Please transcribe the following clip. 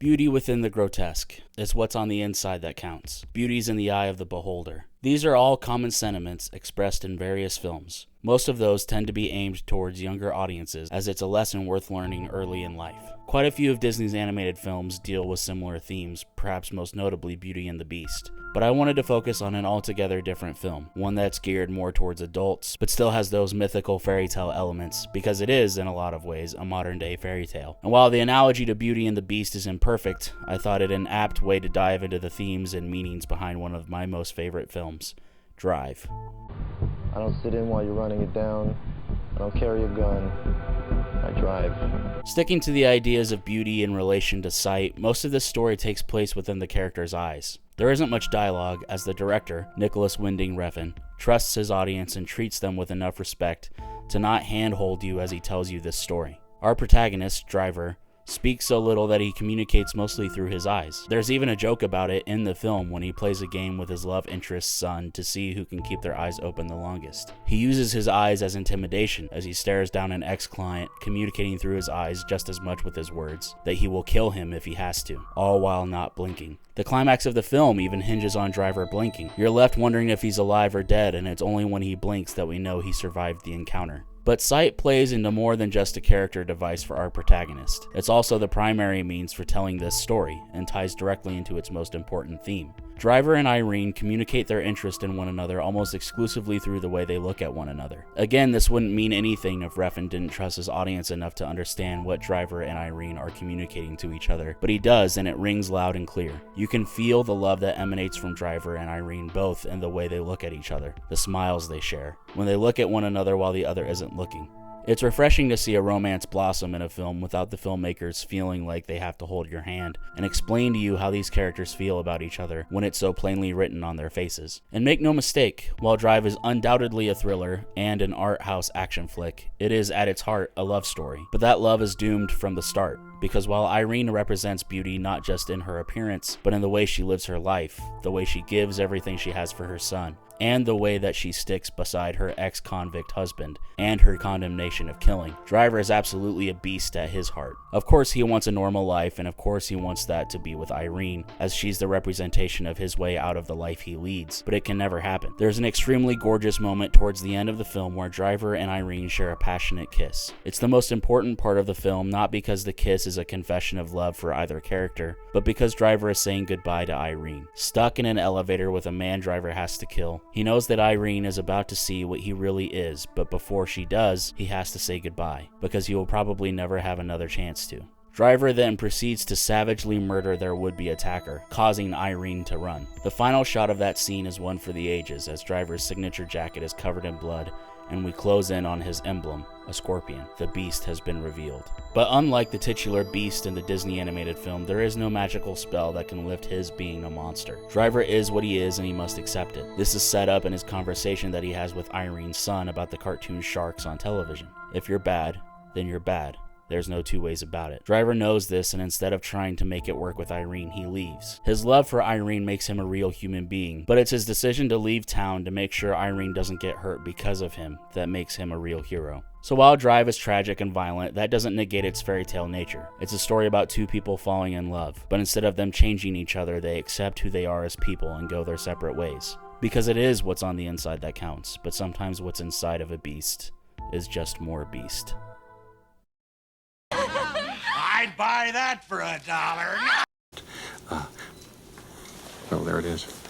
Beauty within the grotesque. It's what's on the inside that counts. Beauty's in the eye of the beholder. These are all common sentiments expressed in various films. Most of those tend to be aimed towards younger audiences, as it's a lesson worth learning early in life. Quite a few of Disney's animated films deal with similar themes, perhaps most notably Beauty and the Beast. But I wanted to focus on an altogether different film, one that's geared more towards adults, but still has those mythical fairy tale elements, because it is, in a lot of ways, a modern day fairy tale. And while the analogy to Beauty and the Beast is imperfect, I thought it an apt way to dive into the themes and meanings behind one of my most favorite films, Drive. I don't sit in while you're running it down. I don't carry a gun. I drive. Sticking to the ideas of beauty in relation to sight, most of this story takes place within the character's eyes. There isn't much dialogue, as the director, Nicholas Winding Refn, trusts his audience and treats them with enough respect to not handhold you as he tells you this story. Our protagonist, Driver, speaks so little that he communicates mostly through his eyes. There's even a joke about it in the film when he plays a game with his love interest's son to see who can keep their eyes open the longest. He uses his eyes as intimidation as he stares down an ex-client, communicating through his eyes just as much with his words, that he will kill him if he has to, all while not blinking. The climax of the film even hinges on Driver blinking. You're left wondering if he's alive or dead, and it's only when he blinks that we know he survived the encounter. But sight plays into more than just a character device for our protagonist. It's also the primary means for telling this story, and ties directly into its most important theme. Driver and Irene communicate their interest in one another almost exclusively through the way they look at one another. Again, this wouldn't mean anything if Refn didn't trust his audience enough to understand what Driver and Irene are communicating to each other, but he does, and it rings loud and clear. You can feel the love that emanates from Driver and Irene both in the way they look at each other, the smiles they share, when they look at one another while the other isn't looking. It's refreshing to see a romance blossom in a film without the filmmakers feeling like they have to hold your hand and explain to you how these characters feel about each other when it's so plainly written on their faces. And make no mistake, while Drive is undoubtedly a thriller and an art house action flick, it is at its heart a love story. But that love is doomed from the start, because while Irene represents beauty not just in her appearance, but in the way she lives her life, the way she gives everything she has for her son, and the way that she sticks beside her ex-convict husband and her condemnation of killing, Driver is absolutely a beast at his heart. Of course he wants a normal life, and of course he wants that to be with Irene, as she's the representation of his way out of the life he leads, but it can never happen. There's an extremely gorgeous moment towards the end of the film where Driver and Irene share a passionate kiss. It's the most important part of the film, not because the kiss is a confession of love for either character, but because Driver is saying goodbye to Irene. Stuck in an elevator with a man Driver has to kill, he knows that Irene is about to see what he really is, but before she does, he has to say goodbye, because he will probably never have another chance to. Driver then proceeds to savagely murder their would-be attacker, causing Irene to run. The final shot of that scene is one for the ages, as Driver's signature jacket is covered in blood, and we close in on his emblem, a scorpion. The beast has been revealed. But unlike the titular beast in the Disney animated film, there is no magical spell that can lift his being a monster. Driver is what he is, and he must accept it. This is set up in his conversation that he has with Irene's son about the cartoon sharks on television. If you're bad, then you're bad. There's no two ways about it. Driver knows this, and instead of trying to make it work with Irene, he leaves. His love for Irene makes him a real human being, but it's his decision to leave town to make sure Irene doesn't get hurt because of him that makes him a real hero. So while Drive is tragic and violent, that doesn't negate its fairy tale nature. It's a story about two people falling in love, but instead of them changing each other, they accept who they are as people and go their separate ways. Because it is what's on the inside that counts, but sometimes what's inside of a beast is just more beast. I'd buy that for $1. Oh, there it is.